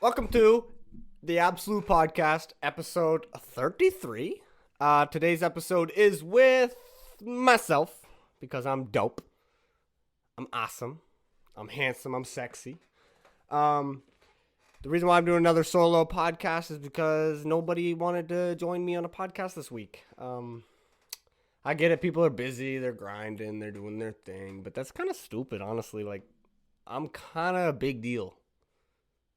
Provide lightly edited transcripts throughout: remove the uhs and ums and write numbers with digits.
Welcome to the Absolute Podcast, episode 33. Today's episode is with myself because I'm dope. I'm awesome. I'm handsome. I'm sexy. The reason why I'm doing another solo podcast is because nobody wanted to join me on a podcast this week. I get it. People are busy. They're grinding. They're doing their thing. But that's kind of stupid, honestly. Like, I'm kind of a big deal.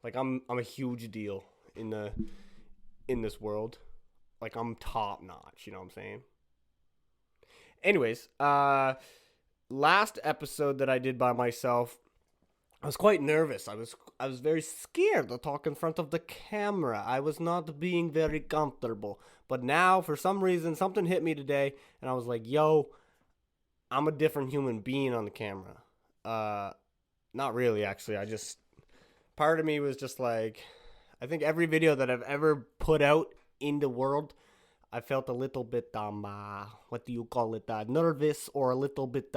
Like I'm a huge deal in this world. Like I'm top notch, you know what I'm saying? Anyways, last episode that I did by myself, I was quite nervous. I was very scared to talk in front of the camera. I was not being very comfortable. But now for some reason something hit me today and I was like, "Yo, I'm a different human being on the camera." Not really actually. Part of me was just like, I think every video that I've ever put out in the world, I felt a little bit, what do you call it, nervous or a little bit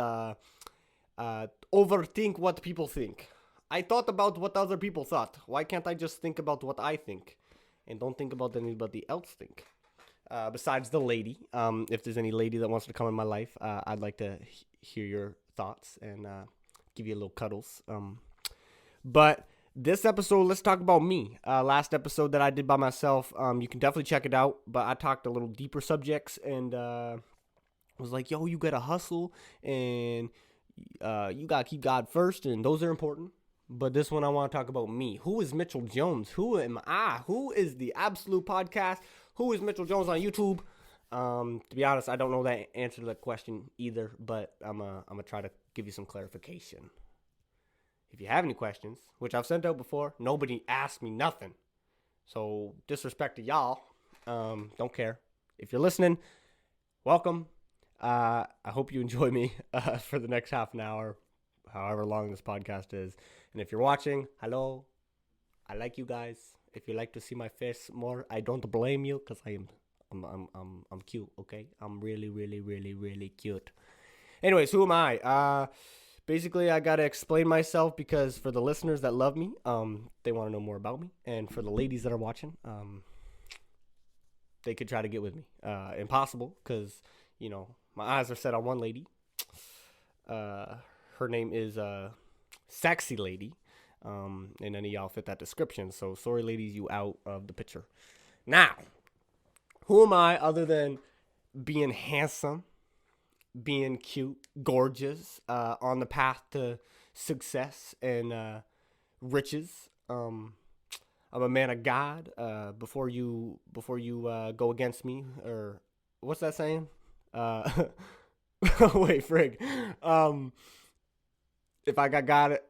overthink what people think. I thought about what other people thought. Why can't I just think about what I think and don't think about anybody else think? Besides the lady, if there's any lady that wants to come in my life, I'd like to hear your thoughts and give you a little cuddles. But this episode, let's talk about me. Last episode that I did by myself, you can definitely check it out. But I talked a little deeper subjects and was like, yo, you gotta hustle and you gotta keep God first, and those are important. But this one, I want to talk about me. Who is Mitchell Jonez? Who am I? Who is the Absolute Podcast? Who is Mitchell Jonez on YouTube? To be honest, I don't know that answer to that question either, but I'm gonna try to give you some clarification. If you have any questions, which I've sent out before, nobody asked me nothing. So, disrespect to y'all. Don't care. If you're listening, welcome. I hope you enjoy me for the next half an hour, however long this podcast is. And if you're watching, hello. I like you guys. If you like to see my face more, I don't blame you because I'm cute, okay? I'm really, really, really, really cute. Anyways, who am I? Basically, I gotta explain myself because for the listeners that love me, they want to know more about me, and for the ladies that are watching, they could try to get with me. Impossible, because my eyes are set on one lady. Her name is Sexy Lady, and none of y'all fit that description. So sorry, ladies, you out of the picture. Now, who am I other than being handsome? Being cute, gorgeous, on the path to success and riches. I'm a man of God. Before you go against me, or what's that saying? Wait, frig. If I got God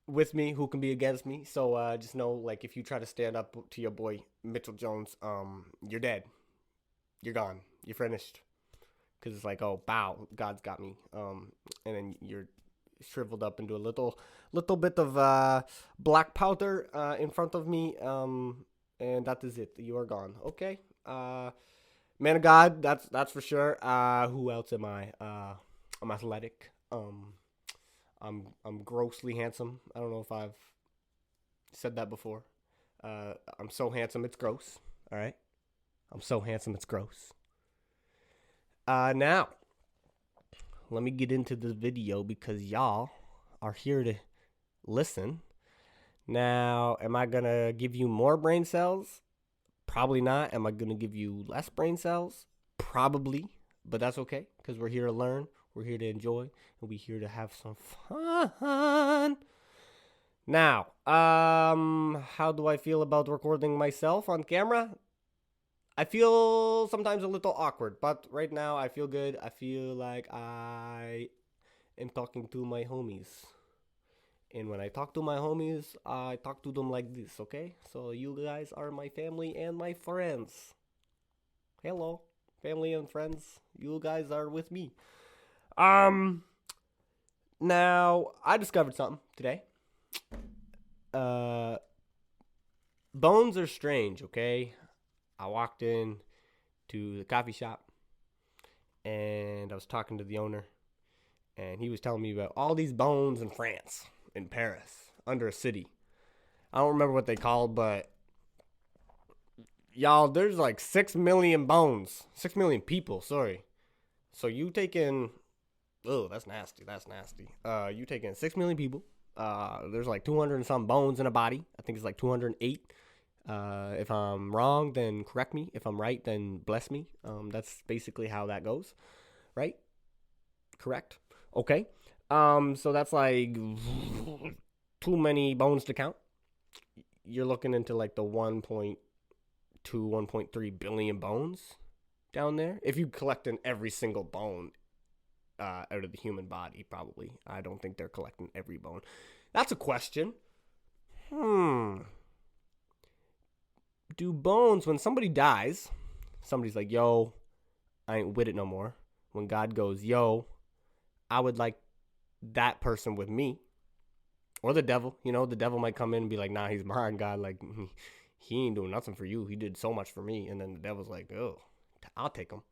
with me, who can be against me? So just know, like, if you try to stand up to your boy Mitchell Jonez, you're dead. You're gone. You're finished. Because it's like, oh, bow, God's got me. And then you're shriveled up into a little bit of black powder in front of me. And that is it. You are gone. Okay. Man of God, that's for sure. Who else am I? I'm athletic. I'm grossly handsome. I don't know if I've said that before. I'm so handsome, it's gross. All right. I'm so handsome, it's gross. Now, let me get into this video because y'all are here to listen. Now, am I going to give you more brain cells? Probably not. Am I going to give you less brain cells? Probably, but that's okay because we're here to learn, we're here to enjoy, and we're here to have some fun. Now, how do I feel about recording myself on camera? I feel sometimes a little awkward, but right now I feel good. I feel like I am talking to my homies. And when I talk to my homies, I talk to them like this, okay? So you guys are my family and my friends. Hello, family and friends. You guys are with me. Now, I discovered something today. Bones are strange, okay? I walked in to the coffee shop and I was talking to the owner and he was telling me about all these bones in France, in Paris, under a city. I don't remember what they called, but y'all, there's like 6 million bones. 6 million people, sorry. So you take in, oh, that's nasty. That's nasty. You take in 6 million people. There's like 200 and some bones in a body. I think it's like 208. If I'm wrong, then correct me. If I'm right, then bless me. That's basically how that goes, right? Correct. Okay. So that's like too many bones to count. You're looking into like the 1.2, 1.3 billion bones down there. If you collect in every single bone out of the human body, probably. I don't think they're collecting every bone. That's a question. Do bones, when somebody dies, somebody's like, yo, I ain't with it no more. When God goes, yo, I would like that person with me. Or the devil, the devil might come in and be like, nah, he's mine, God. Like, he ain't doing nothing for you. He did so much for me. And then the devil's like, oh, I'll take him.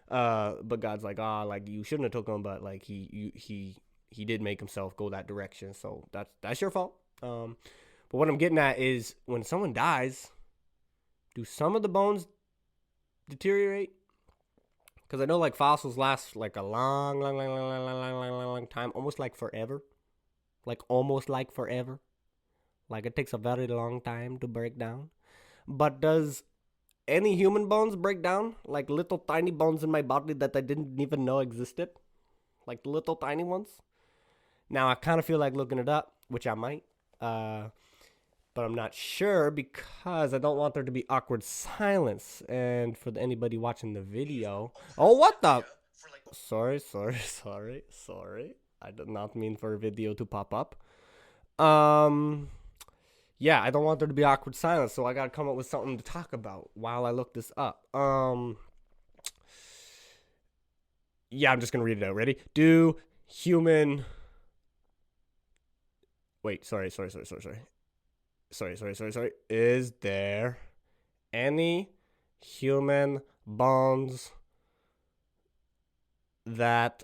But God's like, like you shouldn't have took him, but like he did make himself go that direction. So that's your fault. But what I'm getting at is when someone dies, do some of the bones deteriorate? Because I know like fossils last like a long time, almost like forever. Like almost like forever. Like it takes a very long time to break down. But does any human bones break down? Like little tiny bones in my body that I didn't even know existed? Like little tiny ones? Now I kind of feel like looking it up, which I might. But I'm not sure because I don't want there to be awkward silence. And for anybody watching the video... Oh, what the... Sorry. I did not mean for a video to pop up. Yeah, I don't want there to be awkward silence, so I gotta come up with something to talk about while I look this up. Yeah, I'm just gonna read it out. Ready? Do human... Wait, sorry. Is there any human bones that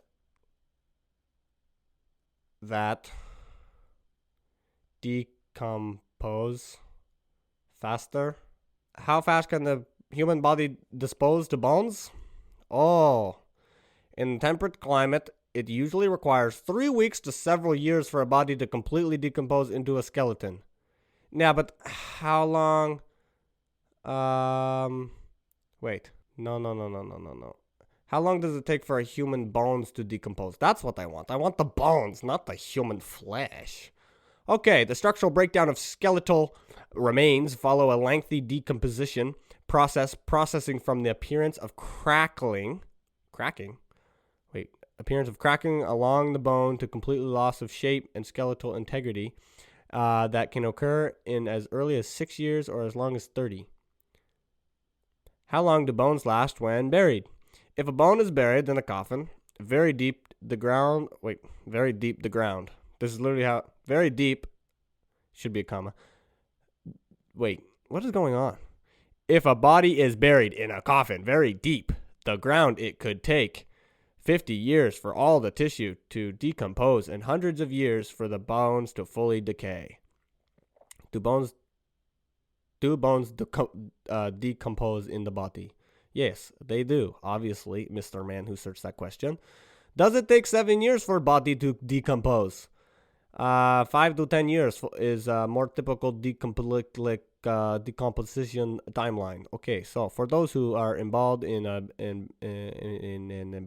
decompose faster? How fast can the human body dispose to bones? Oh, in temperate climate, it usually requires 3 weeks to several years for a body to completely decompose into a skeleton. Yeah, but how long? Wait. No. How long does it take for a human bones to decompose? That's what I want. I want the bones, not the human flesh. Okay, the structural breakdown of skeletal remains follow a lengthy decomposition processing from the appearance of cracking along the bone to completely loss of shape and skeletal integrity that can occur in as early as 6 years or as long as 30. How long do bones last when buried? If a bone is buried in a coffin, very deep the ground. This is literally how very deep should be a comma. Wait, what is going on? If a body is buried in a coffin very deep the ground, it could take 50 years for all the tissue to decompose and hundreds of years for the bones to fully decay. Do bones decompose in the body? Yes, they do. Obviously, Mr. Man who searched that question. Does it take 7 years for a body to decompose? 5 to 10 years is a more typical decomposition timeline. Okay, so for those who are involved in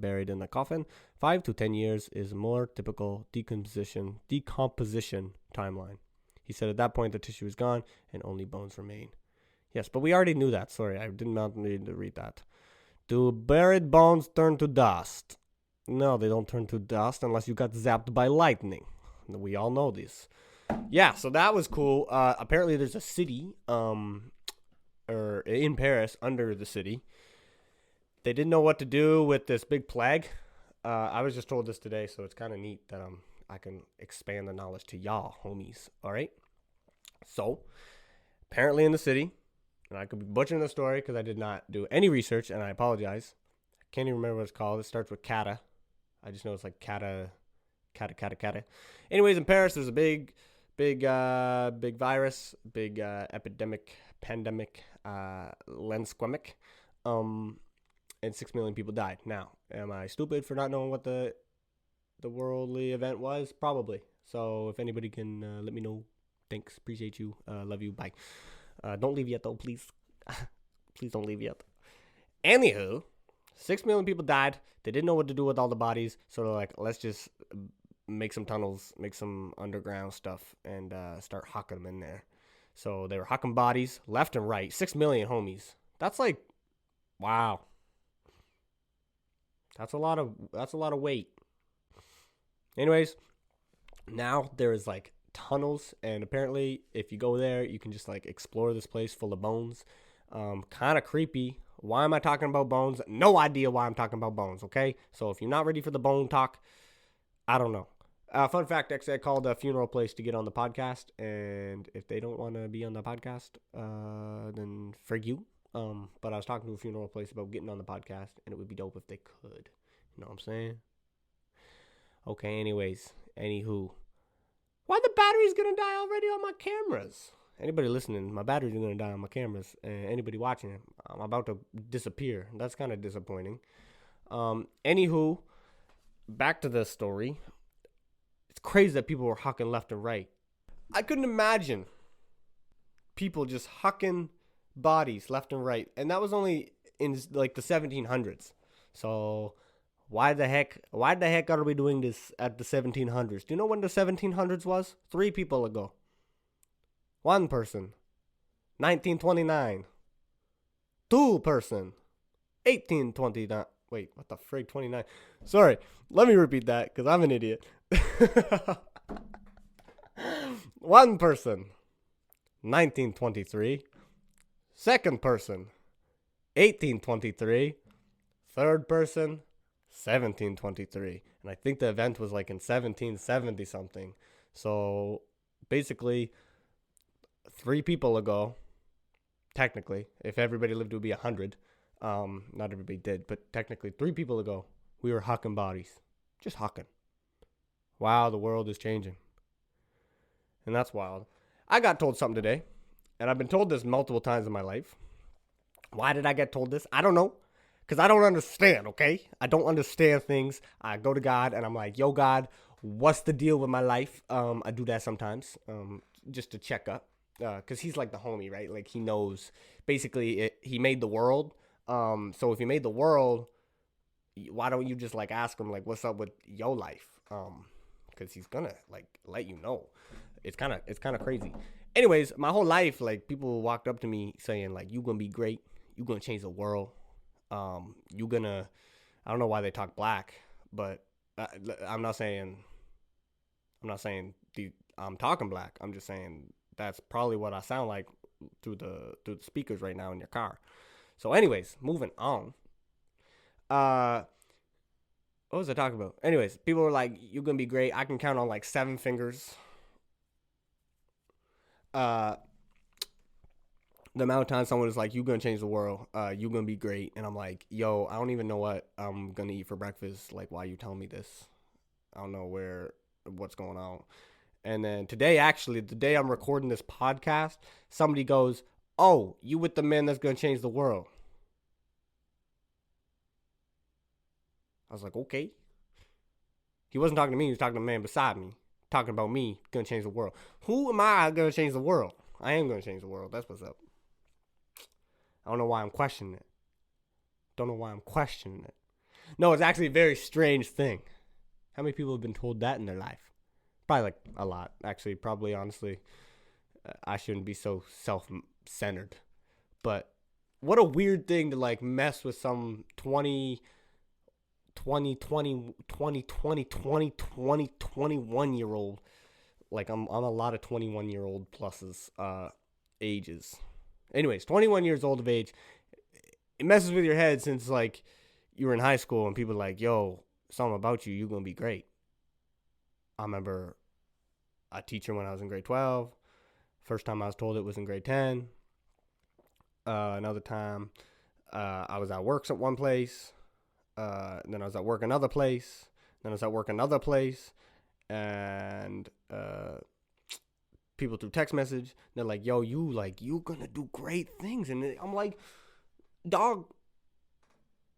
buried in a coffin, 5 to 10 years is more typical decomposition timeline. He said at that point the tissue is gone and only bones remain. Yes, but we already knew that. Sorry, I did not need to read that. Do buried bones turn to dust? No, they don't turn to dust unless you got zapped by lightning. We all know this. Yeah, so that was cool. Apparently there's a city or in Paris under the city. They didn't know what to do with this big plague. I was just told this today, so it's kind of neat that I can expand the knowledge to y'all, homies. All right? So, apparently in the city, and I could be butchering the story because I did not do any research, and I apologize. I can't even remember what it's called. It starts with kata. I just know it's like kata. Anyways, in Paris, there's a big Big virus, big pandemic, lensquemic, and 6 million people died. Now, am I stupid for not knowing what the worldly event was? Probably. So if anybody can let me know, thanks, appreciate you, love you, bye. Don't leave yet though, please. Please don't leave yet. Anywho, 6 million people died. They didn't know what to do with all the bodies, so they're like, let's just make some tunnels, make some underground stuff, and start hucking them in there. So they were hucking bodies left and right. 6 million homies. That's like, wow. That's a lot of weight. Anyways, now there is like tunnels, and apparently if you go there, you can just like explore this place full of bones. Kind of creepy. Why am I talking about bones? No idea why I'm talking about bones, okay? So if you're not ready for the bone talk, I don't know. Fun fact, actually, I called a funeral place to get on the podcast, and if they don't want to be on the podcast, then frig you. But I was talking to a funeral place about getting on the podcast, and it would be dope if they could. You know what I'm saying? Okay, anyways, anywho. Why the battery's gonna die already on my cameras? Anybody listening, my batteries are gonna die on my cameras. And anybody watching, I'm about to disappear. That's kind of disappointing. Anywho, back to this story. It's crazy that people were hucking left and right. I couldn't imagine people just hucking bodies left and right. And that was only in like the 1700s. So why the heck are we doing this at the 1700s? Do you know when the 1700s was? 3 people ago. 1 person. 1929. 2 person. 1829. Wait, what the frig? 29. Sorry. Let me repeat that because I'm an idiot. 1 person. 1923. 2nd person. 1823. 3rd person. 1723. And I think the event was like in 1770 something. So basically 3 people ago, technically, if everybody lived, it would be 100. Not everybody did, but technically 3 people ago, we were hucking bodies. Just hucking. Wow, the world is changing. And that's wild. I got told something today, and I've been told this multiple times in my life. Why did I get told this? I don't know. Because I don't understand, okay? I don't understand things. I go to God, and I'm like, yo, God, what's the deal with my life? I do that sometimes, just to check up. Because he's like the homie, right? Like, he knows. Basically, he made the world. So if he made the world, why don't you just, like, ask him, like, what's up with your life? Because he's gonna, like, let you know. It's kind of crazy. Anyways, my whole life, like, people walked up to me saying, like, you gonna be great. You gonna change the world. You gonna, I don't know why they talk black, but I'm not saying I'm talking black. I'm just saying that's probably what I sound like through the speakers right now in your car. So anyways, moving on. What was I talking about? Anyways, people were like, you're gonna be great. I can count on like 7 fingers. The amount of times someone is like, you're going to change the world, you're going to be great. And I'm like, yo, I don't even know what I'm going to eat for breakfast. Like, why are you telling me this? I don't know what's going on. And then today, actually, the day I'm recording this podcast, somebody goes, oh, you with the man that's going to change the world. I was like, okay. He wasn't talking to me. He was talking to the man beside me. Talking about me, going to change the world. Who am I going to change the world? I am going to change the world. That's what's up. I don't know why I'm questioning it. No, it's actually a very strange thing. How many people have been told that in their life? Probably like a lot. Actually, probably honestly, I shouldn't be so self-centered. But what a weird thing to like mess with some 21-year-old. Like I'm a lot of 21-year-old pluses ages. Anyways, 21 years old of age, it messes with your head since, like, you were in high school and people are like, yo, something about you, you're going to be great. I remember a teacher when I was in grade 12. First time I was told it was in grade 10. Another time, I was at work at one place. Then I was at work another place. Then I was at work another place. And people through text message. They're like, yo, you gonna do great things. And I'm like, dog,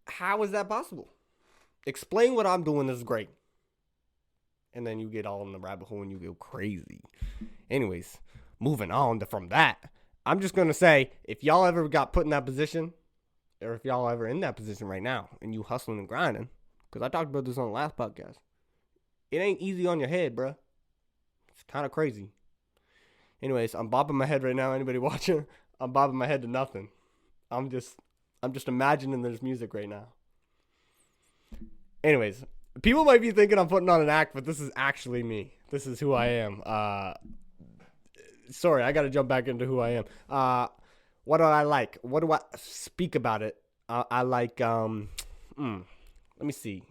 how is that possible? Explain what I'm doing is great. And then you get all in the rabbit hole and you go crazy. Anyways, moving on from that, I'm just going to say, if y'all ever got put in that position, or if y'all ever in that position right now, and you hustling and grinding, because I talked about this on the last podcast, it ain't easy on your head, bruh. It's kind of crazy. Anyways, I'm bobbing my head right now. Anybody watching? I'm bobbing my head to nothing. I'm just imagining there's music right now. Anyways, people might be thinking I'm putting on an act, but this is actually me. This is who I am. Sorry, I got to jump back into who I am. What do I like? What do I speak about it? I like, let me see.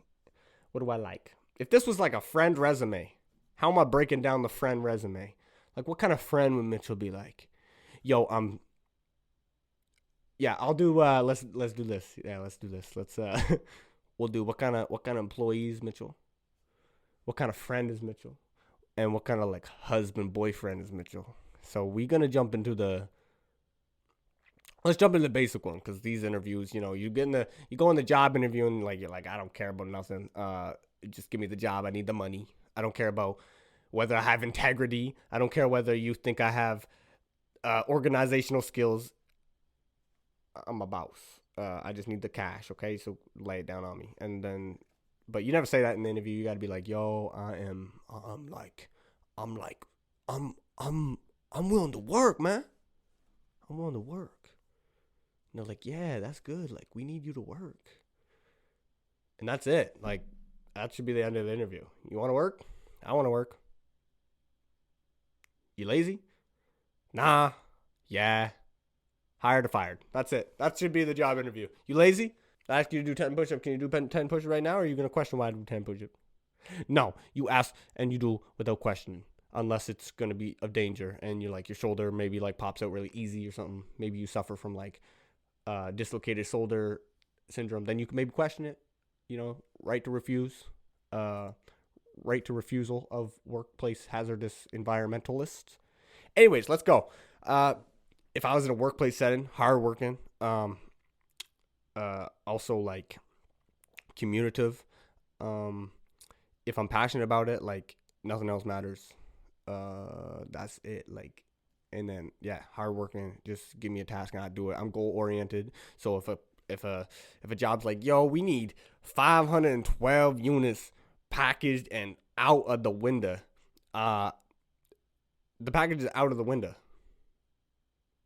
What do I like? If this was like a friend resume, how am I breaking down the friend resume? Like, what kind of friend would Mitchell be like? Yo, yeah, I'll do, let's do this. Yeah, let's do this. We'll do what kind of employee is Mitchell? What kind of friend is Mitchell? And what kind of like husband, boyfriend is Mitchell? So we're going to jump into let's jump into the basic one, because these interviews, you go in the job interview and you're like, I don't care about nothing. Just give me the job. I need the money. I don't care about whether I have integrity. I don't care whether you think I have organizational skills. I'm a boss. I just need the cash, okay? So lay it down on me. And then, but you never say that in the interview. You got to be like, yo, I'm willing to work, man. I'm willing to work. And they're like, yeah, that's good. Like, we need you to work. And that's it. Like, that should be the end of the interview. You want to work? I want to work. You lazy? Nah. Yeah. Hired or fired. That's it. That should be the job interview. You lazy? I ask you to do 10 push-ups. Can you do 10 push-ups right now, or are you going to question why I do 10 push-ups? No. You ask and you do without questioning, unless it's going to be of danger and your shoulder maybe pops out really easy or something. Maybe you suffer from dislocated shoulder syndrome. Then you can maybe question it. Right to refuse. Right to refusal of workplace hazardous environmentalists. Anyways, let's go. If I was in a workplace setting, hardworking, also communicative, if I'm passionate about it, nothing else matters. That's it. And then hardworking. Just give me a task and I do it. I'm goal oriented. So if a job's like, yo, we need 512 units packaged and out of the window, the package is out of the window.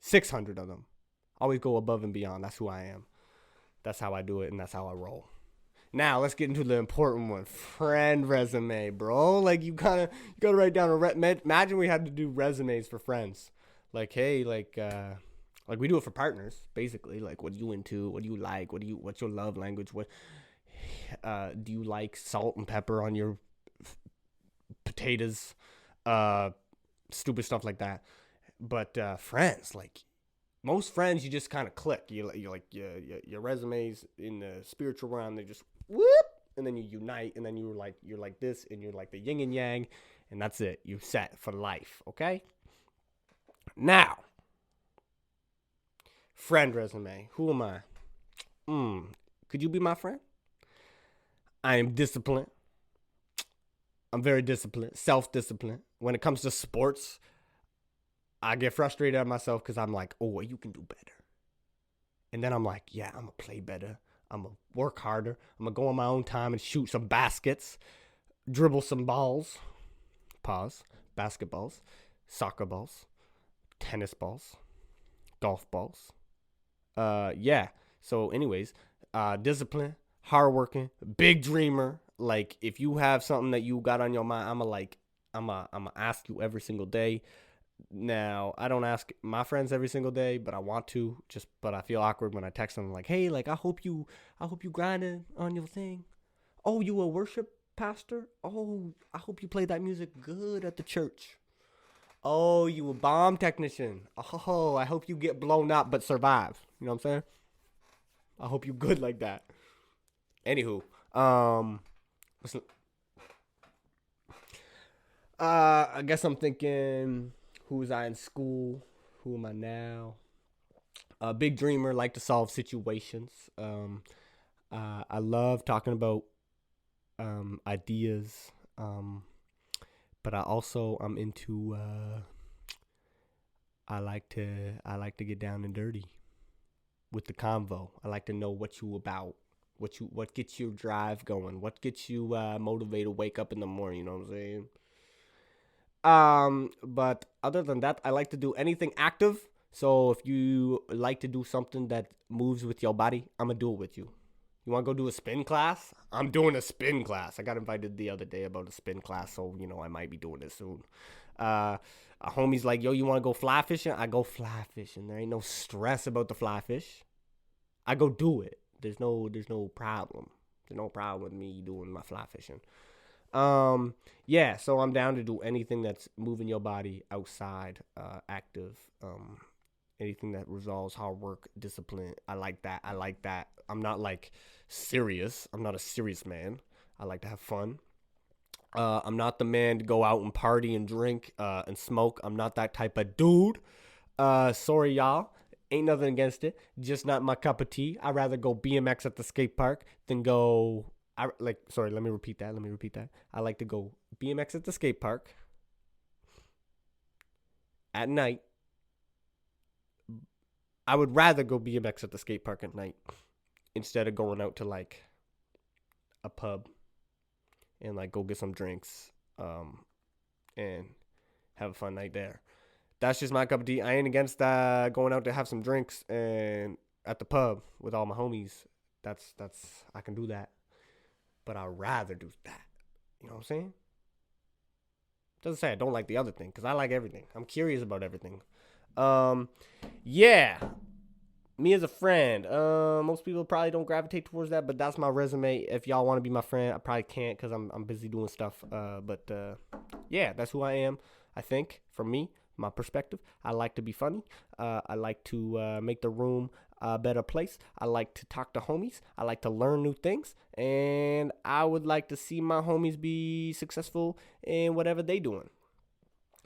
600 of them. Always go above and beyond. That's who I am. That's how I do it, and that's how I roll. Now, let's get into the important one. Friend resume, bro. You gotta write down imagine we had to do resumes for friends. We do it for partners, basically. What are you into? What do you like? What's your love language? What do you like salt and pepper on your potatoes? Stupid stuff like that. But friends, most friends, you just kind of click. Your resumes in the spiritual realm, they just whoop, and then you unite, and then you're like this, and you're like the yin and yang, and that's it. You're set for life. Okay. Now, friend resume. Who am I? Could you be my friend? I am disciplined. I'm very disciplined, self-disciplined. When it comes to sports, I get frustrated at myself because I'm like, oh, you can do better. And then I'm like, yeah, I'm going to play better. I'm going to work harder. I'm going to go on my own time and shoot some baskets, dribble some balls, basketballs, soccer balls, tennis balls, golf balls. So anyways, discipline, hardworking, big dreamer. If you have something that you got on your mind, I'm going to ask you every single day. Now, I don't ask my friends every single day, but I want to. But I feel awkward when I text them hey, I hope you grinding on your thing. Oh, you a worship pastor? Oh, I hope you play that music good at the church. Oh, you a bomb technician. Oh, I hope you get blown up but survive. You know what I'm saying? I hope you good like that. Anywho, listen. I guess I'm thinking, Who was I in school? Who am I now? A big dreamer, like to solve situations. I love talking about ideas. But I'm into. I like to get down and dirty with the convo. I like to know what you about. What gets your drive going? What gets you motivated to wake up in the morning? You know what I'm saying? But other than that, I like to do anything active. So if you like to do something that moves with your body, I'm gonna do it with you. You want to go do a spin class? I'm doing a spin class. I got invited the other day about a spin class, so I might be doing it soon. A homie's like, yo, you want to go fly fishing? I go fly fishing. There ain't no stress about the fly fish. I go do it. There's no problem. There's no problem with me doing my fly fishing. Yeah, so I'm down to do anything that's moving your body outside, active, anything that resolves hard work, discipline. I like that. I'm not like serious. I'm not a serious man. I like to have fun. I'm not the man to go out and party and drink, and smoke. I'm not that type of dude. Sorry, y'all. Ain't nothing against it. Just not my cup of tea. I'd rather go BMX at the skate park than go. Let me repeat that. I like to go BMX at the skate park at night. I would rather go BMX at the skate park at night instead of going out to like a pub and like go get some drinks, and have a fun night there. That's just my cup of tea. I ain't against going out to have some drinks and at the pub with all my homies. That's I can do that. But I'd rather do that. You know what I'm saying? Doesn't say I don't like the other thing, because I like everything. I'm curious about everything. Yeah. Me as a friend. Most people probably don't gravitate towards that, but that's my resume. If y'all want to be my friend, I probably can't because I'm busy doing stuff. But yeah, that's who I am. I think, from me, my perspective, I like to be funny. I like to make the room a better place. I like to talk to homies. I like to learn new things. And I would like to see my homies be successful in whatever they doing.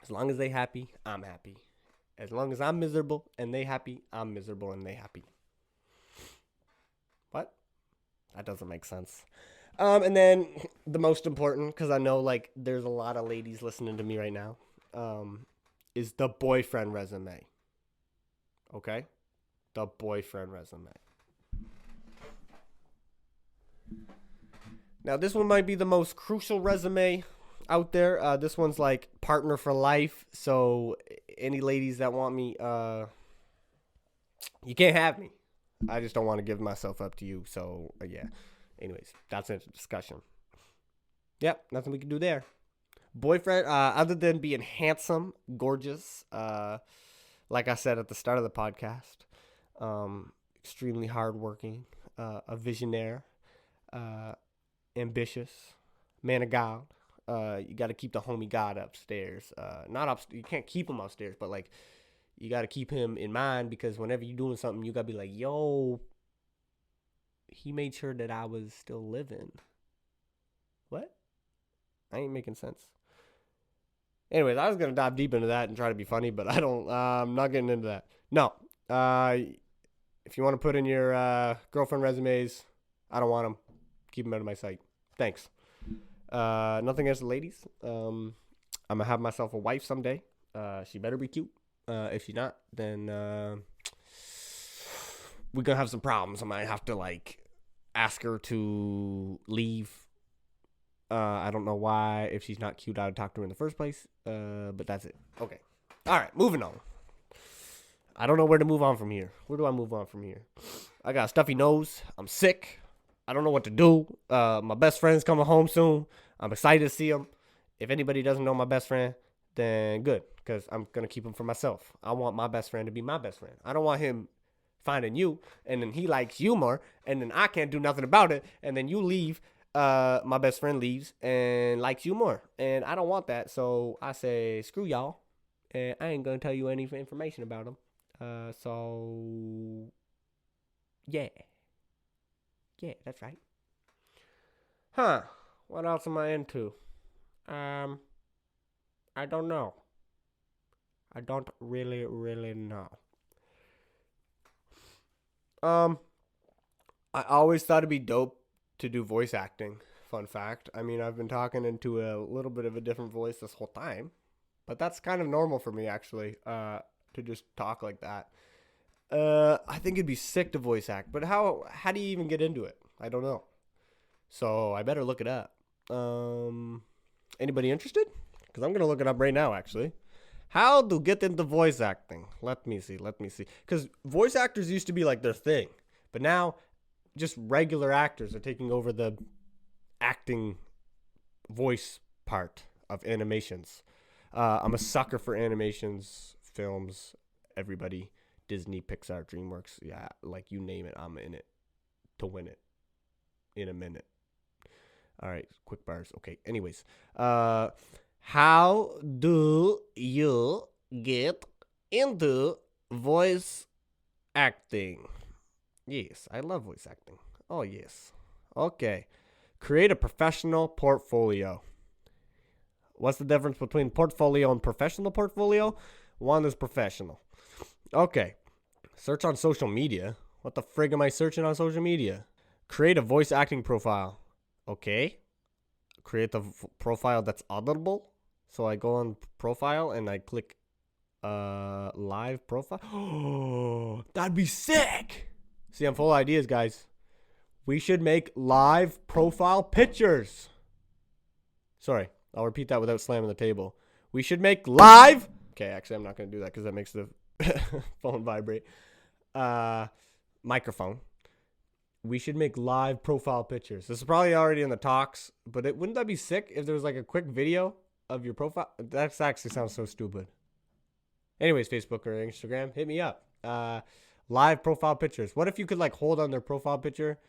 As long as they happy, I'm happy. As long as I'm miserable and they happy, I'm miserable and they happy. What? That doesn't make sense. And then the most important, because I know like there's a lot of ladies listening to me right now, is the boyfriend resume. Okay? The boyfriend resume. Now this one might be the most crucial resume out there. This one's like partner for life. So any ladies that want me, you can't have me. I just don't want to give myself up to you. So yeah. Anyways, that's a discussion. Yep, nothing we can do there. Boyfriend, other than being handsome, gorgeous, like I said at the start of the podcast, extremely hardworking, a visionaire, ambitious, man of God. You got to keep the homie God upstairs. You can't keep him upstairs, but like you got to keep him in mind, because whenever you're doing something, you got to be like, yo, he made sure that I was still living. What? I ain't making sense. Anyways, I was going to dive deep into that and try to be funny, but I'm not getting into that. No. If you want to put in your girlfriend resumes, I don't want them. Keep them out of my sight. Thanks. Nothing against the ladies. I'm going to have myself a wife someday. She better be cute. If she's not, then we're going to have some problems. I might have to like ask her to leave. I don't know why. If she's not cute, I would talk to her in the first place. But that's it. Okay. All right. Moving on. I don't know where to move on from here. Where do I move on from here? I got a stuffy nose. I'm sick. I don't know what to do. My best friend's coming home soon. I'm excited to see him. If anybody doesn't know my best friend, then good, because I'm going to keep him for myself. I want my best friend to be my best friend. I don't want him finding you, and then he likes you more, and then I can't do nothing about it, and then you leave. My best friend leaves and likes you more, and I don't want that. So I say, screw y'all, and I ain't gonna tell you any information about him. So yeah, that's right. Huh? What else am I into? I don't know. I don't really know. Um, I always thought it'd be dope to do voice acting. Fun fact. I mean, I've been talking into a little bit of a different voice this whole time, but that's kind of normal for me actually. To just talk like that. I think it'd be sick to voice act, but how do you even get into it? I don't know. So I better look it up. Anybody interested? Because I'm gonna look it up right now actually. How to get into voice acting? Let me see. Because voice actors used to be like their thing, but now just regular actors are taking over the acting voice part of animations. I'm a sucker for animations, films, everybody. Disney, Pixar, DreamWorks. Yeah, like you name it, I'm in it to win it in a minute. All right, quick bars. Okay, anyways. How do you get into voice acting? Yes, I love voice acting. Oh, yes. Okay. Create a professional portfolio. What's the difference between portfolio and professional portfolio? One is professional. Okay. Search on social media. What the frig am I searching on social media? Create a voice acting profile. Okay. Create the profile that's audible. So I go on profile and I click live profile. Oh, that'd be sick. See, I'm full of ideas, guys. We should make live profile pictures. Sorry, I'll repeat that without slamming the table. We should make live. Okay, actually, I'm not going to do that because that makes the phone vibrate. Microphone. We should make live profile pictures. This is probably already in the talks, but wouldn't that be sick if there was like a quick video of your profile? That actually sounds so stupid. Anyways, Facebook or Instagram, hit me up. Live profile pictures. What if you could like hold on their profile picture?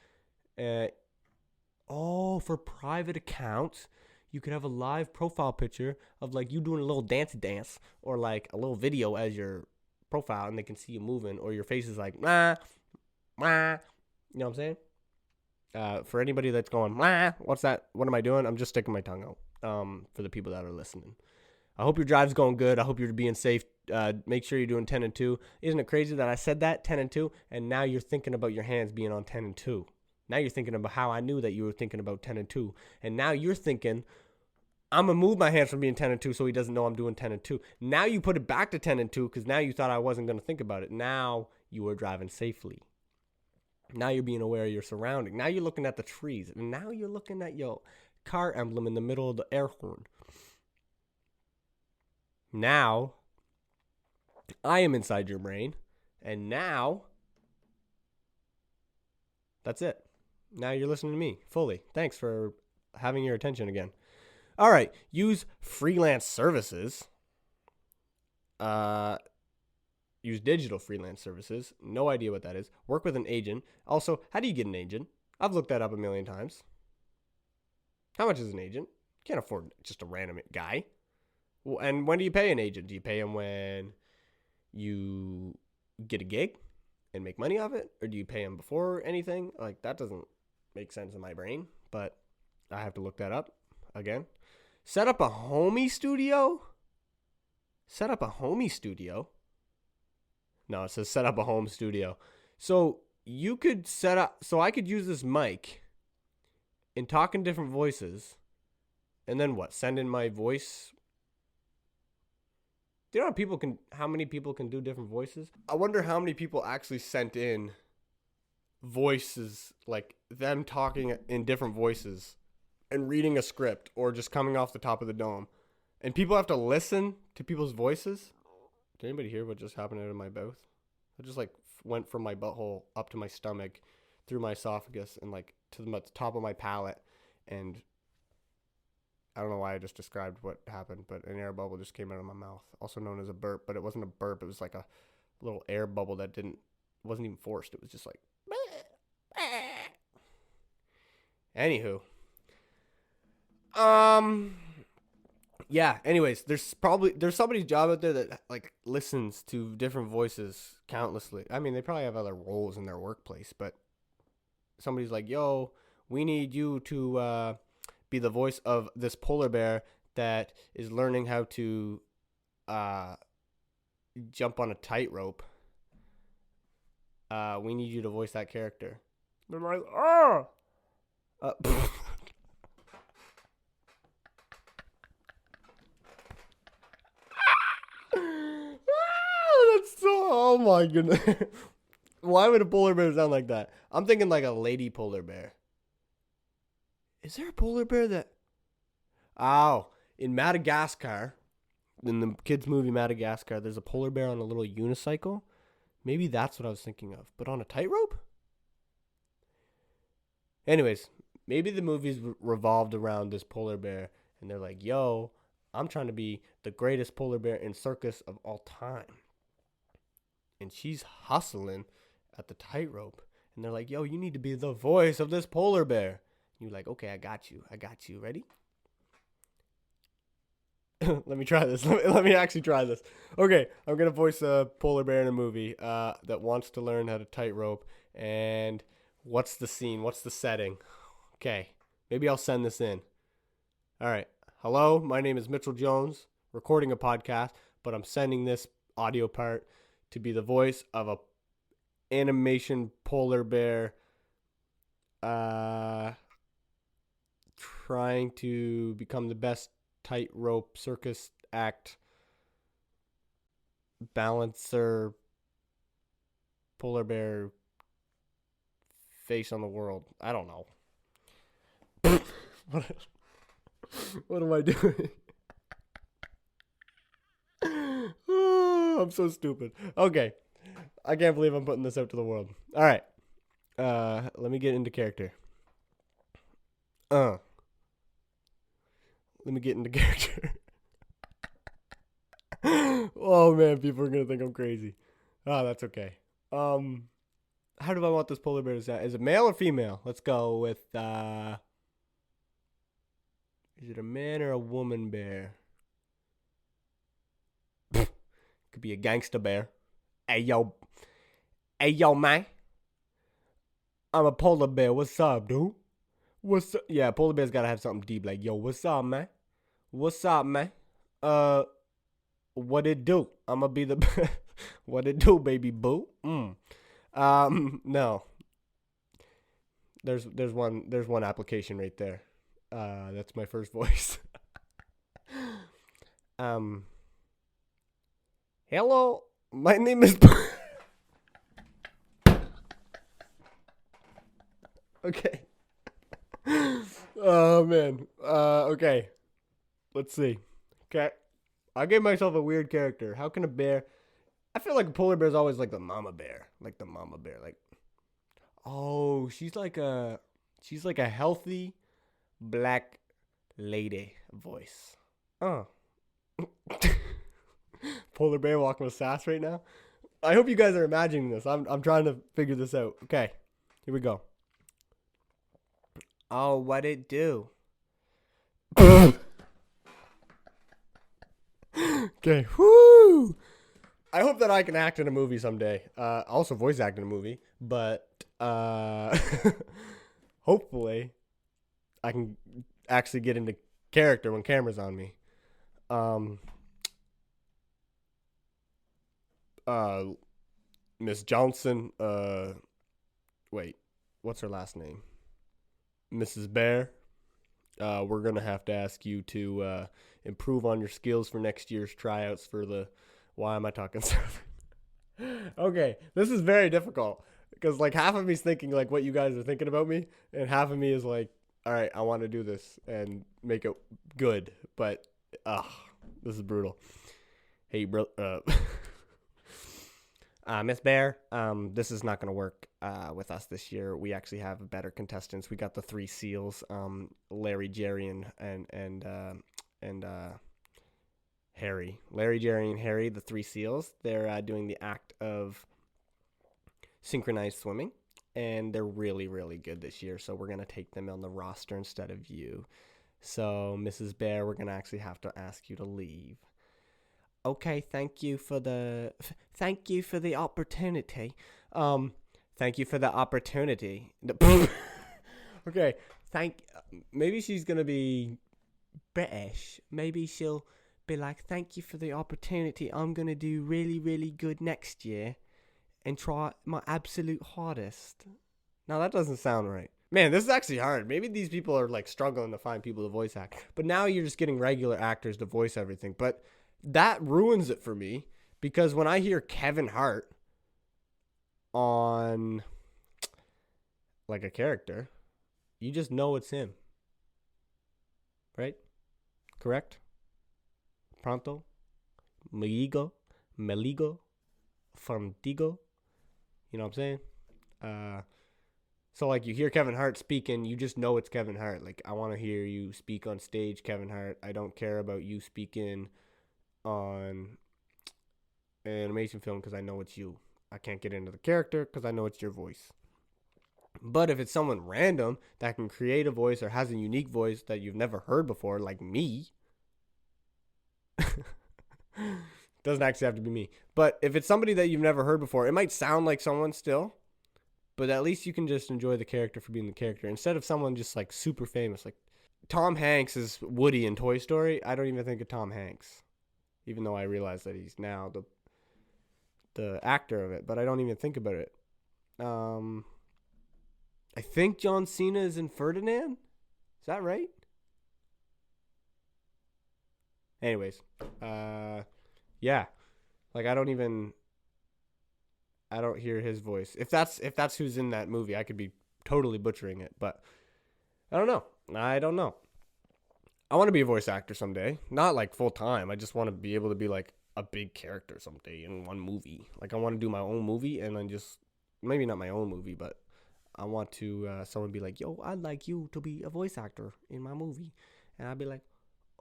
For private accounts, you could have a live profile picture of like you doing a little dance or like a little video as your profile, and they can see you moving, or your face is like nah. You know what I'm saying? For anybody that's going, what's that? What am I doing? I'm just sticking my tongue out. For the people that are listening. I hope your drive's going good. I hope you're being safe. Make sure you're doing 10 and 2. Isn't it crazy that I said that, 10 and 2, and now you're thinking about your hands being on 10 and 2. Now you're thinking about how I knew that you were thinking about 10 and 2. And now you're thinking, I'm going to move my hands from being 10 and 2 so he doesn't know I'm doing 10 and 2. Now you put it back to 10 and 2 because now you thought I wasn't going to think about it. Now you are driving safely. Now you're being aware of your surrounding. Now you're looking at the trees. And now you're looking at your car emblem in the middle of the air horn. Now, I am inside your brain. And now, that's it. Now you're listening to me fully. Thanks for having your attention again. All right. Use freelance services. Use digital freelance services. No idea what that is. Work with an agent. Also, how do you get an agent? I've looked that up a million times. How much is an agent? Can't afford just a random guy. Well, and when do you pay an agent? Do you pay him when you get a gig and make money off it? Or do you pay him before anything? Like, that doesn't make sense in my brain, but I have to look that up again. Set up a homie studio? Set up a homie studio? No, it says set up a home studio. So you could set up, so I could use this mic and talk in different voices. And then what? Send in my voice. Do you know how many people can do different voices? I wonder how many people actually sent in voices, like them talking in different voices and reading a script or just coming off the top of the dome. And people have to listen to people's voices. Did anybody hear what just happened out of my mouth? I just like went from my butthole up to my stomach, through my esophagus, and like to the top of my palate. And I don't know why I just described what happened, but an air bubble just came out of my mouth, also known as a burp. But it wasn't a burp. It was like a little air bubble that wasn't even forced. It was just like, anywho. Yeah, anyways, there's somebody's job out there that like listens to different voices countlessly. I mean, they probably have other roles in their workplace, but somebody's like, yo, we need you to, be the voice of this polar bear that is learning how to jump on a tightrope. We need you to voice that character. They're like, oh! That's so, oh my goodness. Why would a polar bear sound like that? I'm thinking like a lady polar bear. Is there a polar bear that... Oh, in Madagascar, in the kids' movie Madagascar, there's a polar bear on a little unicycle. Maybe that's what I was thinking of. But on a tightrope? Anyways, maybe the movie's revolved around this polar bear. And they're like, yo, I'm trying to be the greatest polar bear in circus of all time. And she's hustling at the tightrope. And they're like, yo, you need to be the voice of this polar bear. And you're like, okay, I got you. Ready? Let me try this. Let me actually try this. Okay, I'm going to voice a polar bear in a movie that wants to learn how to tightrope. And what's the scene? What's the setting? Okay, maybe I'll send this in. All right. Hello, my name is Mitchell Jonez, recording a podcast, but I'm sending this audio part to be the voice of a animation polar bear trying to become the best tightrope circus act balancer polar bear face on the world. I don't know. What am I doing? Oh, I'm so stupid. Okay. I can't believe I'm putting this out to the world. All right. Let me get into character. Let me get into character. Oh man, people are gonna think I'm crazy. Oh, that's okay. How do I want this polar bear to sound? Is it male or female? Let's go with is it a man or a woman bear? Could be a gangster bear. Hey yo, man. I'm a polar bear. What's up, dude? What's up? Yeah, polar bear's gotta have something deep. Like, yo, what's up, man? What's up, man? What it do? I'ma be the what it do, baby boo? No. There's one application right there. That's my first voice. Hello, my name is. Okay. Oh man. Okay. Let's see. Okay. I gave myself a weird character. How can a bear? I feel like a polar bear is always like the mama bear. Like, oh, she's like a healthy black lady voice. Polar bear walking with sass right now. I hope you guys are imagining this. I'm trying to figure this out. Okay, here we go. Oh, what it do? Okay, whoo! I hope that I can act in a movie someday. Also voice act in a movie, but hopefully I can actually get into character when camera's on me. Miss Johnson, wait, what's her last name? Mrs. Bear. We're going to have to ask you to improve on your skills for next year's tryouts for the... Why am I talking Southern? Okay, this is very difficult because like half of me's thinking like what you guys are thinking about me, and half of me is like, all right, I want to do this and make it good, but this is brutal. Hey, bro, Miss Bear, this is not going to work with us this year. We actually have better contestants. We got the three seals, Larry, Jerry, and Harry. Larry, Jerry, and Harry, the three seals. They're doing the act of synchronized swimming, and they're really, really good this year. So we're going to take them on the roster instead of you. So, Mrs. Bear, we're going to actually have to ask you to leave. Okay, thank you for the opportunity. Thank you for the opportunity. Okay, maybe she's gonna be British. Maybe she'll be like, thank you for the opportunity. I'm going to do really, really good next year and try my absolute hardest. Now, that doesn't sound right. Man, this is actually hard. Maybe these people are like struggling to find people to voice act. But now you're just getting regular actors to voice everything. But that ruins it for me because when I hear Kevin Hart on like a character, you just know it's him. Right? Correct? Pronto? Meligo? Fantigo? You know what I'm saying? So, like, you hear Kevin Hart speaking, you just know it's Kevin Hart. Like, I want to hear you speak on stage, Kevin Hart. I don't care about you speaking on an animation film because I know it's you. I can't get into the character because I know it's your voice. But if it's someone random that can create a voice or has a unique voice that you've never heard before, like me, doesn't actually have to be me. But if it's somebody that you've never heard before, it might sound like someone still. But at least you can just enjoy the character for being the character. Instead of someone just like super famous. Like Tom Hanks is Woody in Toy Story. I don't even think of Tom Hanks. Even though I realize that he's now the actor of it. But I don't even think about it. I think John Cena is in Ferdinand. Is that right? Anyways. Yeah. Like I don't hear his voice. If that's who's in that movie, I could be totally butchering it, but I don't know. I want to be a voice actor someday. Not like full time. I just want to be able to be like a big character someday in one movie. Like I want to do my own movie and then just maybe not my own movie, but I want to someone be like, "Yo, I'd like you to be a voice actor in my movie." And I'd be like,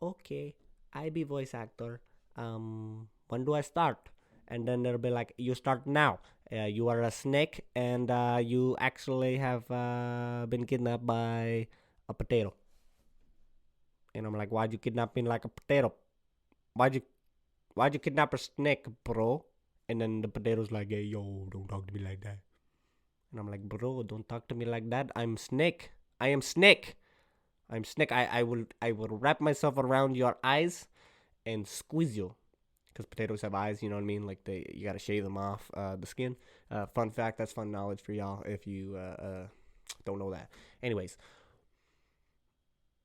"Okay, I be voice actor. When do I start?" And then they'll be like, "You start now. You are a snake, and you actually have been kidnapped by a potato." And I'm like, "Why'd you kidnap me like a potato? Why'd you kidnap a snake, bro?" And then the potato's like, "Hey, yo, don't talk to me like that." And I'm like, "Bro, don't talk to me like that. I'm Snake. I am Snake. I'm Snake. I will wrap myself around your eyes and squeeze you." Because potatoes have eyes, you know what I mean? Like you gotta shave them off the skin. Fun fact, that's fun knowledge for y'all if you don't know that. Anyways,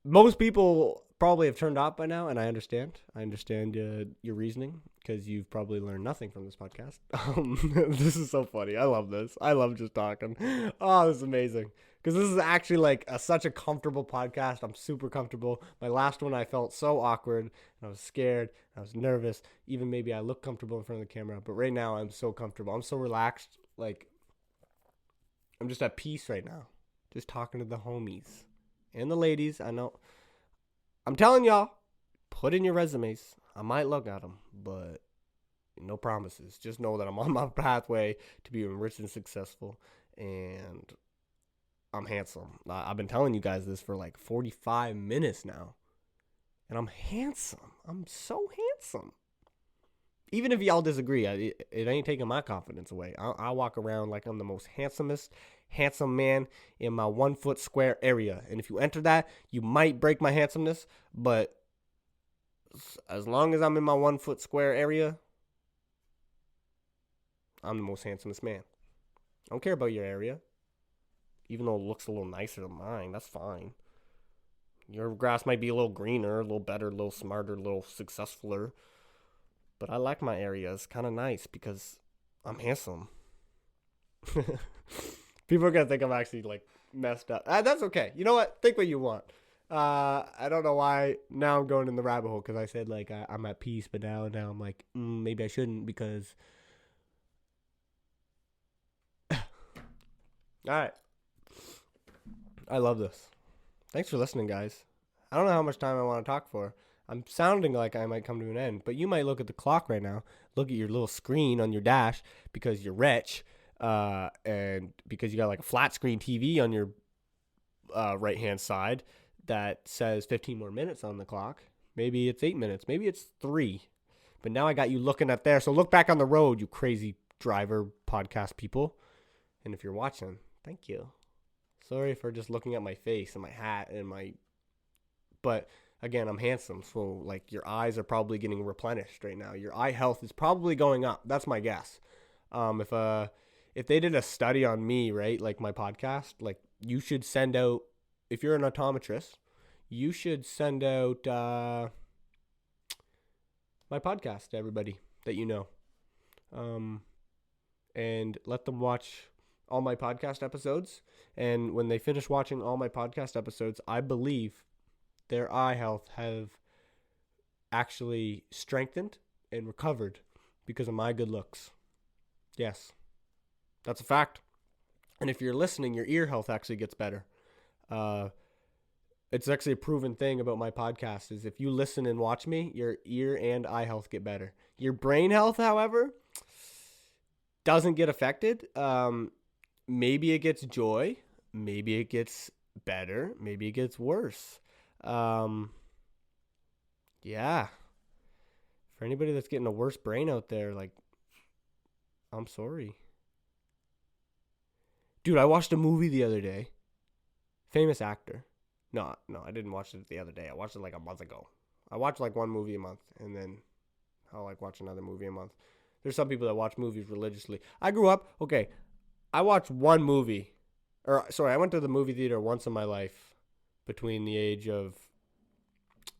most people probably have turned off by now, and I understand. I understand your reasoning because you've probably learned nothing from this podcast. This is so funny. I love this. I love just talking. Oh, this is amazing. Because this is actually like such a comfortable podcast. I'm super comfortable. My last one, I felt so awkward. And I was scared. I was nervous. Even maybe I look comfortable in front of the camera. But right now, I'm so comfortable. I'm so relaxed. Like, I'm just at peace right now. Just talking to the homies. And the ladies, I know. I'm telling y'all, put in your resumes. I might look at them, but no promises. Just know that I'm on my pathway to being rich and successful. And I'm handsome. I've been telling you guys this for like 45 minutes now. And I'm handsome. I'm so handsome. Even if y'all disagree, it ain't taking my confidence away. I walk around like I'm the most handsome man in my 1 foot square area. And if you enter that, you might break my handsomeness. But as long as I'm in my 1 foot square area, I'm the most handsomest man. I don't care about your area. Even though it looks a little nicer than mine, that's fine. Your grass might be a little greener, a little better, a little smarter, a little successfuler. But I like my area. It's kind of nice because I'm handsome. People are going to think I'm actually like messed up. That's okay. You know what? Think what you want. I don't know why now I'm going in the rabbit hole because I said like I'm at peace, but now I'm like maybe I shouldn't because. All right. I love this. Thanks for listening, guys. I don't know how much time I want to talk for. I'm sounding like I might come to an end, but you might look at the clock right now, look at your little screen on your dash because you're rich, and because you got like a flat screen TV on your right-hand side that says 15 more minutes on the clock. Maybe it's 8 minutes. Maybe it's 3. But now I got you looking at there. So look back on the road, you crazy driver podcast people. And if you're watching, thank you. Sorry for just looking at my face and my hat and my... But again, I'm handsome, so like your eyes are probably getting replenished right now. Your eye health is probably going up. That's my guess. If they did a study on me, right, like my podcast, like you should send out, if you're an optometrist, you should send out my podcast to everybody that you know, and let them watch all my podcast episodes. And when they finish watching all my podcast episodes, I believe their eye health have actually strengthened and recovered because of my good looks. Yes, that's a fact. And if you're listening, your ear health actually gets better. It's actually a proven thing about my podcast is if you listen and watch me, your ear and eye health get better. Your brain health, however, doesn't get affected. Maybe it gets joy. Maybe it gets better. Maybe it gets worse. Yeah. For anybody that's getting a worse brain out there, like, I'm sorry. Dude, I watched a movie the other day. Famous actor. No, I didn't watch it the other day. I watched it like a month ago. I watch like one movie a month, and then I'll like watch another movie a month. There's some people that watch movies religiously. I grew up, okay, I watched one movie. I went to the movie theater once in my life between the age of,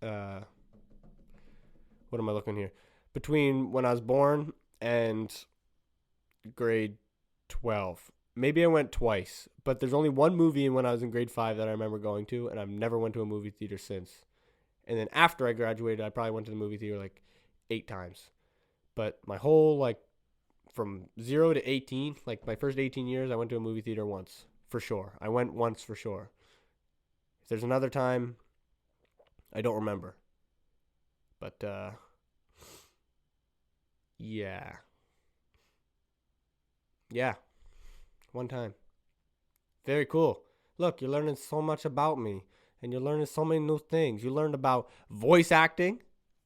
what am I looking here? Between when I was born and grade 12. Maybe I went twice, but there's only one movie when I was in grade 5 that I remember going to, and I've never went to a movie theater since. And then after I graduated, I probably went to the movie theater like 8 times. But my whole, like, from 0 to 18, like my first 18 years, I went to a movie theater once, for sure. I went once for sure. If there's another time, I don't remember. But, yeah. Yeah. One time. Very cool. Look, you're learning so much about me, and you're learning so many new things. You learned about voice acting.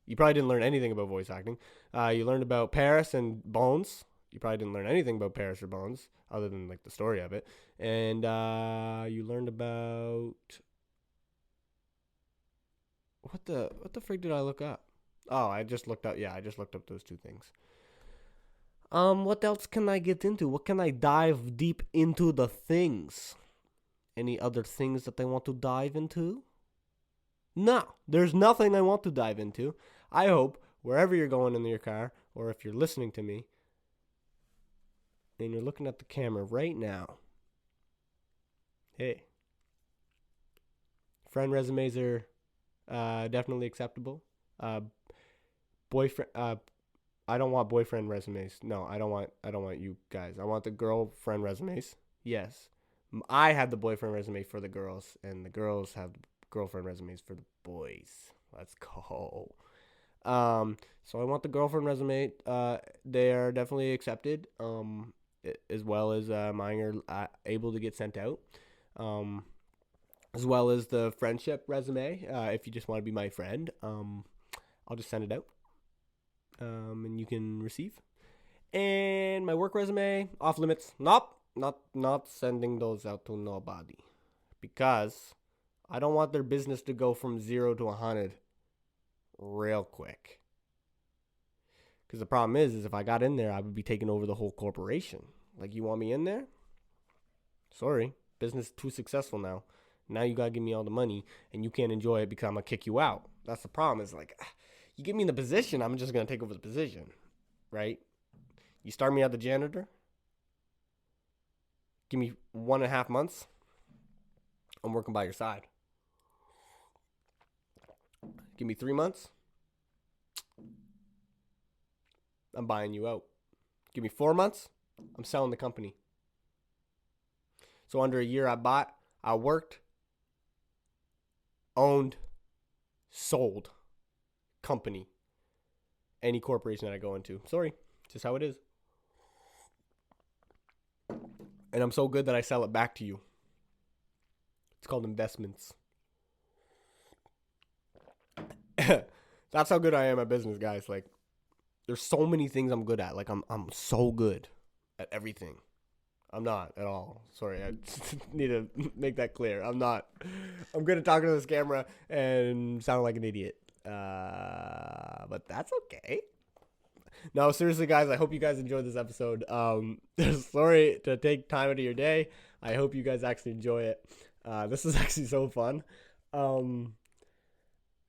You probably didn't learn anything about voice acting. You learned about Paris and Bones. You probably didn't learn anything about Paris or Bones, other than like the story of it. And you learned about what the frig did I look up? Oh, I just looked up. Yeah, I just looked up those two things. What else can I get into? What can I dive deep into the things? Any other things that I want to dive into? No, there's nothing I want to dive into. I hope wherever you're going in your car, or if you're listening to me, and you're looking at the camera right now. Hey. Friend resumes are definitely acceptable. Boyfriend, I don't want boyfriend resumes. No, I don't want you guys. I want the girlfriend resumes. Yes. I have the boyfriend resume for the girls, and the girls have the girlfriend resumes for the boys. Let's go. So I want the girlfriend resume. They are definitely accepted. As well as mine are able to get sent out. As well as the friendship resume. If you just want to be my friend, I'll just send it out. And you can receive. And my work resume, off limits. Nope, not sending those out to nobody, because I don't want their business to go from 0 to 100 real quick. Because the problem is if I got in there, I would be taking over the whole corporation. Like, you want me in there? Sorry, business is too successful now. Now you gotta give me all the money, and you can't enjoy it because I'm gonna kick you out. That's the problem. Is like, you get me in the position, I'm just gonna take over the position, right? You start me at the janitor. Give me 1.5 months. I'm working by your side. Give me 3 months. I'm buying you out. Give me 4 months. I'm selling the company. So under a year, I worked, owned, sold company. Any corporation that I go into. Sorry, it's just how it is. And I'm so good that I sell it back to you. It's called investments. That's how good I am at business, guys. Like, there's so many things I'm good at. Like, I'm so good at everything. I'm not at all. Sorry, I need to make that clear. I'm not. I'm good at talking to this camera and sound like an idiot. But that's okay. No, seriously, guys, I hope you guys enjoyed this episode. Sorry to take time out of your day. I hope you guys actually enjoy it. This is actually so fun.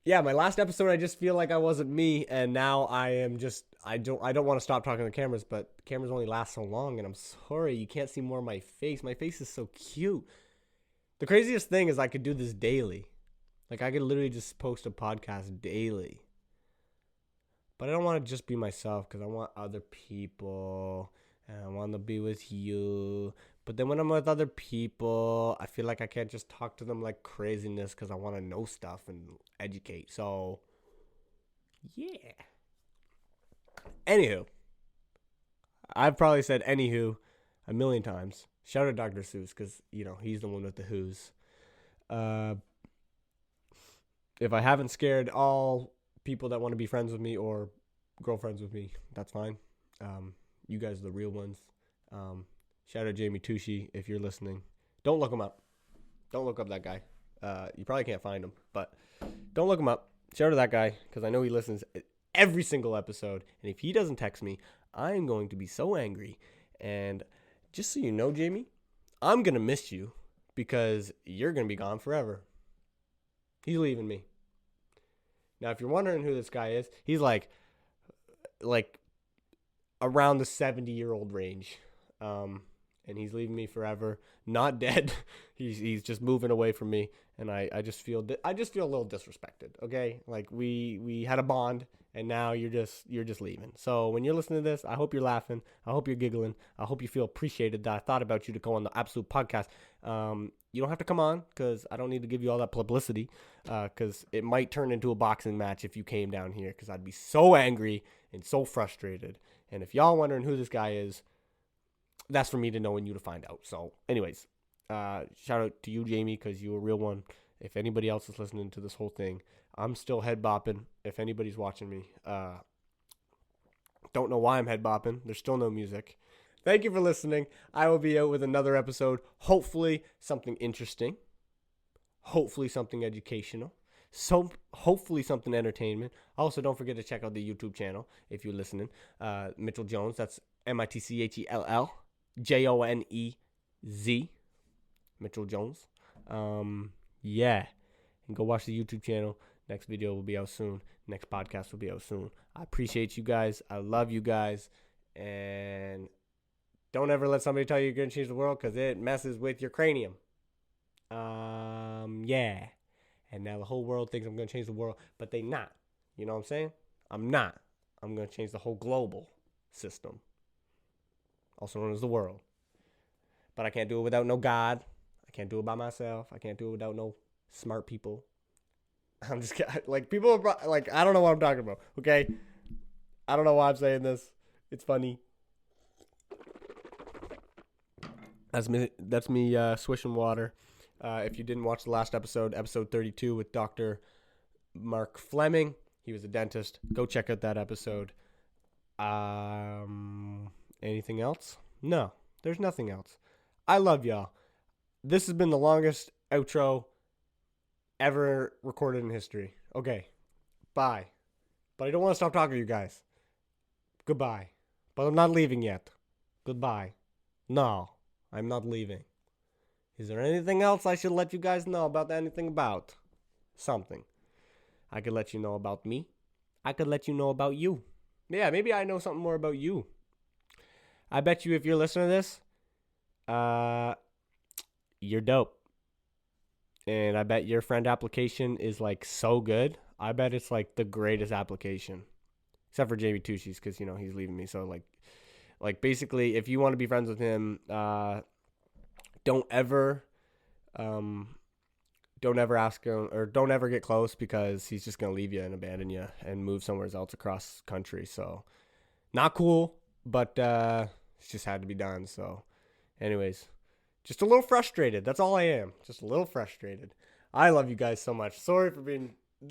Yeah, my last episode, I just feel like I wasn't me, and now I am just. I don't want to stop talking to the cameras, but the cameras only last so long, and I'm sorry you can't see more of my face. My face is so cute. The craziest thing is I could do this daily. Like, I could literally just post a podcast daily. But I don't want to just be myself because I want other people, and I want to be with you. But then when I'm with other people, I feel like I can't just talk to them like craziness because I want to know stuff and educate. So, yeah. Anywho, I've probably said anywho a million times. Shout out Dr. Seuss because, he's the one with the who's. If I haven't scared all people that want to be friends with me or girlfriends with me, that's fine. You guys are the real ones. Shout out Jamie Tucci if you're listening. Don't look him up. Don't look up that guy. You probably can't find him, but don't look him up. Shout out to that guy because I know he listens every single episode. And if he doesn't text me, I'm going to be so angry. And just so you know, Jamie, I'm going to miss you because you're going to be gone forever. He's leaving me. Now, if you're wondering who this guy is, he's like around the 70-year-old range. And he's leaving me forever. Not dead. He's just moving away from me, and I just feel a little disrespected. Okay, like we had a bond, and now you're just leaving. So when you're listening to this, I hope you're laughing. I hope you're giggling. I hope you feel appreciated that I thought about you to go on the Absolute Podcast. You don't have to come on because I don't need to give you all that publicity. Because it might turn into a boxing match if you came down here. Because I'd be so angry and so frustrated. And if y'all wondering who this guy is, that's for me to know and you to find out. So, anyways, shout out to you, Jamie, because you're a real one. If anybody else is listening to this whole thing, I'm still head bopping. If anybody's watching me, don't know why I'm head bopping. There's still no music. Thank you for listening. I will be out with another episode. Hopefully something interesting. Hopefully something educational. So hopefully something entertainment. Also, don't forget to check out the YouTube channel if you're listening. Mitchell Jonez. That's MITCHELL. JONEZ, Mitchell Jonez. Yeah, and go watch the YouTube channel. Next video will be out soon. Next podcast will be out soon. I appreciate you guys. I love you guys. And don't ever let somebody tell you you're going to change the world because it messes with your cranium. Yeah. And now the whole world thinks I'm going to change the world, but they not. You know what I'm saying? I'm not. I'm going to change the whole global system. Also known as the world. But I can't do it without no God. I can't do it by myself. I can't do it without no smart people. I'm just like, people are like, I don't know what I'm talking about. Okay? I don't know why I'm saying this. It's funny. That's me swishing water. If you didn't watch the last episode 32 with Dr. Mark Fleming, he was a dentist. Go check out that episode. Anything else? No, there's nothing else. I love y'all. This has been the longest outro ever recorded in history. Okay, bye. But I don't want to stop talking to you guys. Goodbye. But I'm not leaving yet. Goodbye. No, I'm not leaving. Is there anything else I should let you guys know about anything about? Something. I could let you know about me. I could let you know about you. Yeah, maybe I know something more about you. I bet you if you're listening to this, you're dope. And I bet your friend application is like so good. I bet it's like the greatest application. Except for Jamie Tucci's because, he's leaving me. So like basically if you want to be friends with him, don't ever ask him or don't ever get close because he's just going to leave you and abandon you and move somewhere else across country. So not cool, but it's just had to be done. So anyways, just a little frustrated. That's all I am. Just a little frustrated. I love you guys so much. Sorry for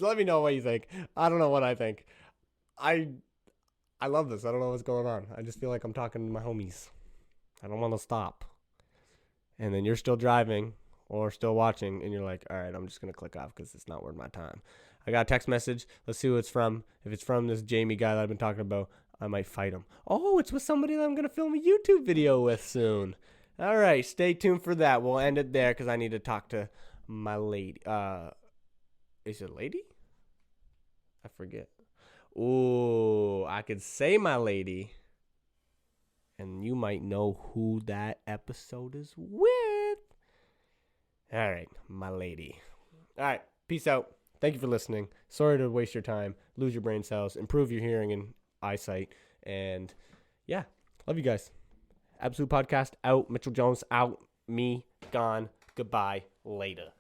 let me know what you think. I don't know what I think. I love this. I don't know what's going on. I just feel like I'm talking to my homies. I don't want to stop. and then you're still driving or still watching, and you're like, all right, I'm just going to click off because it's not worth my time. I got a text message. Let's see who it's from. If it's from this Jamie guy that I've been talking about, I might fight him. Oh, it's with somebody that I'm going to film a YouTube video with soon. All right, stay tuned for that. We'll end it there because I need to talk to my lady. Is it lady? I forget. Ooh, I could say my lady. And you might know who that episode is with. All right, my lady. All right, peace out. Thank you for listening. Sorry to waste your time, lose your brain cells, improve your hearing and eyesight. And yeah, love you guys. Absolute Podcast out. Mitchell Jones out. Me gone. Goodbye. Later.